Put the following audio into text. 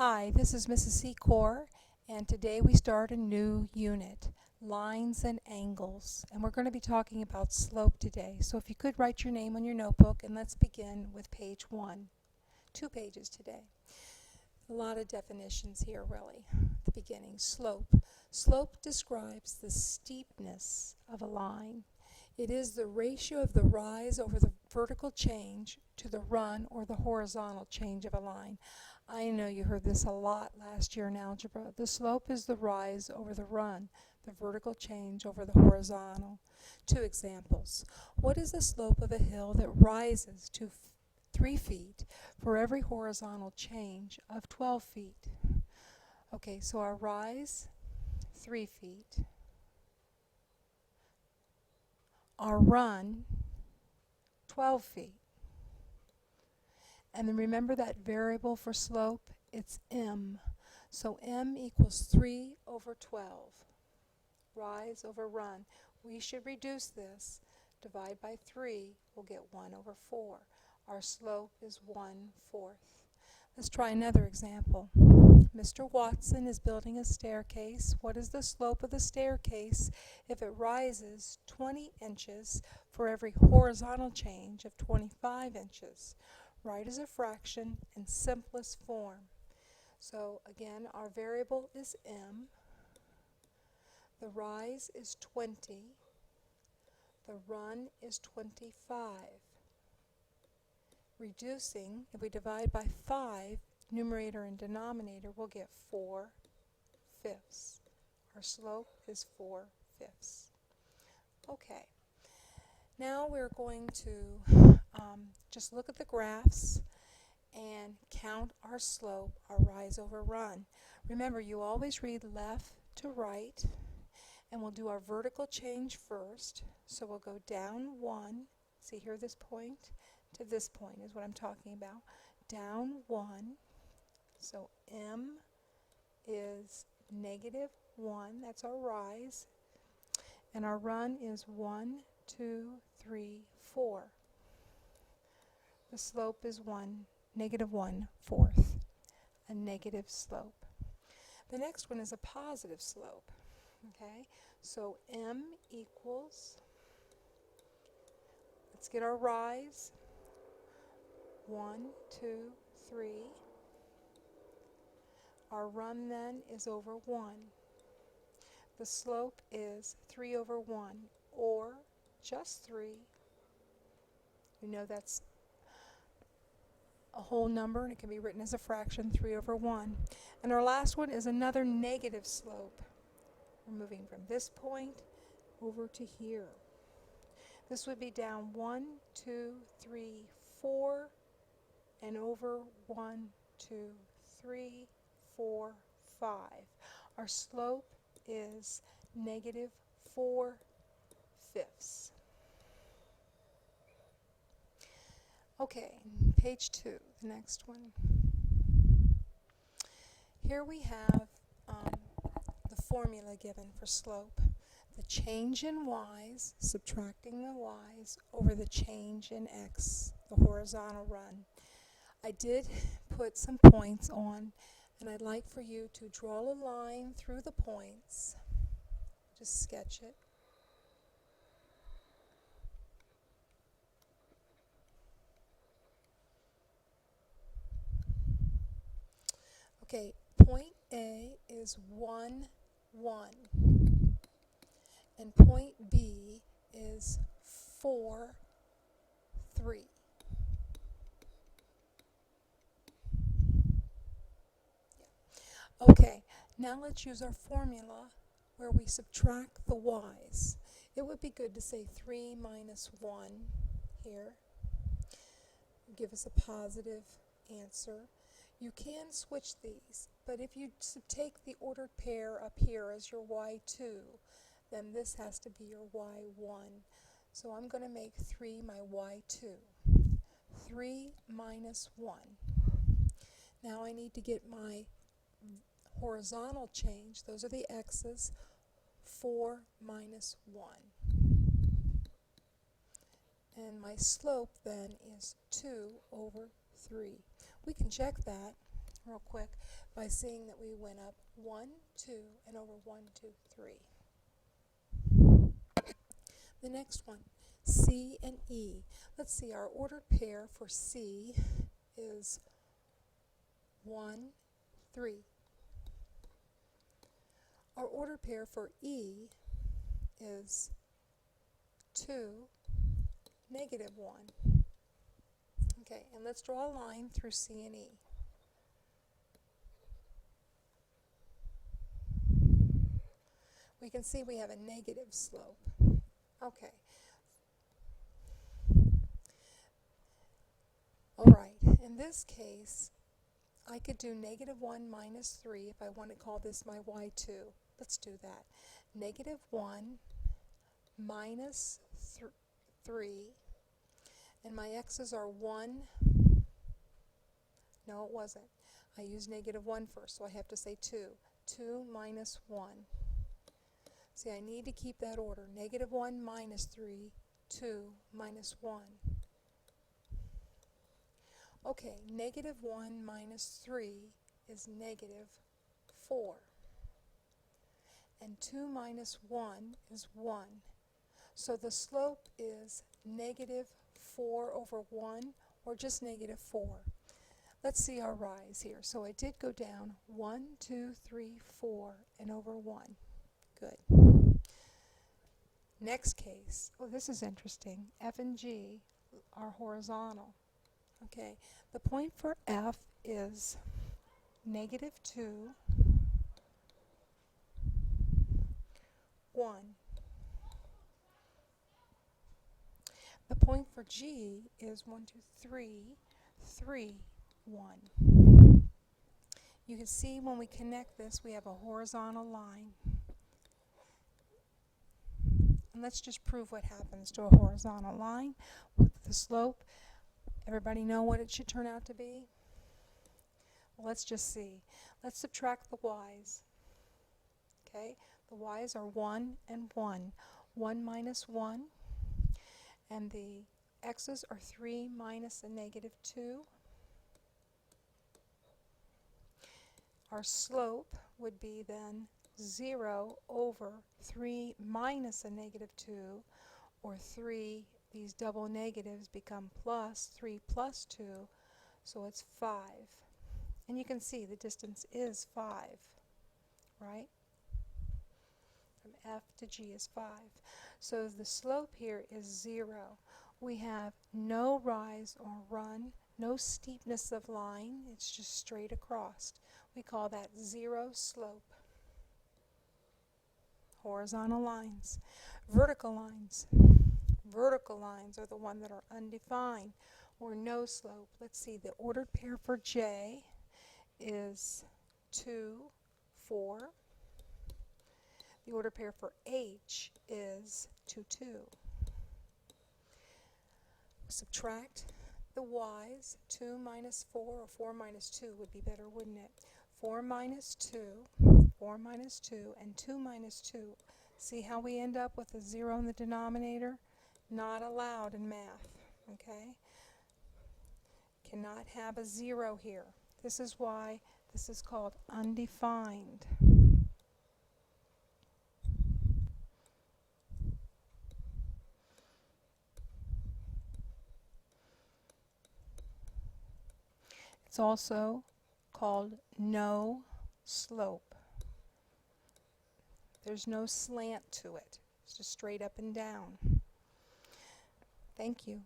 Hi, this is Mrs. Secor, and today we start a new unit, Lines and Angles, and we're going to be talking about slope today. So if you could write your name on your notebook, and let's begin with page 1. 2 pages today. A lot of definitions here, really. At the beginning, slope. Slope describes the steepness of a line. It is the ratio of the rise over the vertical change to the run or the horizontal change of a line. I know you heard this a lot last year in algebra. The slope is the rise over the run, the vertical change over the horizontal. 2 examples. What is the slope of a hill that rises to 3 feet for every horizontal change of 12 feet? Okay, so our rise, 3 feet. Our run, 12 feet. And then remember that variable for slope, it's m. So m equals 3 over 12. Rise over run. We should reduce this. Divide by 3, we'll get 1 over 4. Our slope is 1/4. Let's try another example. Mr. Watson is building a staircase. What is the slope of the staircase if it rises 20 inches for every horizontal change of 25 inches? Write as a fraction in simplest form. So again, our variable is m. The rise is 20. The run is 25. Reducing, if we divide by 5, numerator and denominator, we'll get 4/5. Our slope is 4/5. Okay, now we're going to just look at the graphs and count our slope, our rise over run. Remember, you always read left to right, and we'll do our vertical change first. So we'll go down 1, see here this point, to this point is what I'm talking about. Down 1, so m is -1, that's our rise, and our run is 1, 2, 3, 4. The slope is -1/4, a negative slope. The next one is a positive slope. Okay, so m equals, let's get our rise, 1, 2, 3. Our run then is over 1. The slope is 3 over 1, or just 3. You know that's a whole number, and it can be written as a fraction, 3 over 1. And our last one is another negative slope. We're moving from this point over to here. This would be down 1, 2, 3, 4, and over 1, 2, 3, 4, 5. Our slope is -4/5. Okay, page 2, the next one. Here we have the formula given for slope. The change in y's, subtracting the y's, over the change in x, the horizontal run. I did put some points on, and I'd like for you to draw a line through the points. Just sketch it. Okay, point A is 1, 1, and point B is 4, 3. Okay, now let's use our formula where we subtract the y's. It would be good to say 3 minus 1 here. Give us a positive answer. You can switch these, but if you take the ordered pair up here as your y2, then this has to be your y1. So I'm going to make 3 my y2. 3 minus 1. Now I need to get my horizontal change. Those are the x's. 4 minus 1. And my slope then is 2 over 3. We can check that. real quick by seeing that we went up 1, 2, and over 1, 2, 3. The next one, C and E. Let's see, our ordered pair for C is 1, 3. Our ordered pair for E is 2, negative 1. Okay, and let's draw a line through C and E. We can see we have a negative slope. Okay. Alright, in this case, I could do negative 1 minus 3 if I want to call this my y2. Let's do that. Negative 1 minus 3, and my x's are 1. No, it wasn't. I used negative 1 first, so I have to say 2. 2 minus 1. See, I need to keep that order. Negative 1 minus 3, 2 minus 1. Okay, negative 1 minus 3 is negative 4. And 2 minus 1 is 1. So the slope is negative 4 over 1, or just negative 4. Let's see our rise here. So I did go down 1, 2, 3, 4, and over 1. Good. Next case. Oh, this is interesting. F and G are horizontal. Okay, the point for F is negative 2, 1. The point for G is 1, 2, 3, 3, 1. You can see when we connect this, we have a horizontal line. And let's just prove what happens to a horizontal line with the slope. Everybody know what it should turn out to be? Well, let's just see. Let's subtract the y's. Okay, the y's are 1 and 1. 1 minus 1. And the x's are 3 minus a negative 2. Our slope would be then 0 over 3 minus a negative 2, or 3, these double negatives become plus, 3 plus 2, so it's 5. And you can see the distance is 5, right? From F to G is 5. So the slope here is 0. We have no rise or run, no steepness of line, it's just straight across. We call that 0 slope. Horizontal lines. Vertical lines. Vertical lines are the ones that are undefined or no slope. Let's see, the ordered pair for J is 2, 4. The ordered pair for H is 2, 2. Subtract the y's. 2 minus 4, or 4 minus 2 would be better, wouldn't it? 4 minus 2, 4 minus 2, and 2 minus 2. See how we end up with a 0 in the denominator? Not allowed in math, okay? Cannot have a 0 here. This is why this is called undefined. It's also called no slope. There's no slant to it. It's just straight up and down. Thank you.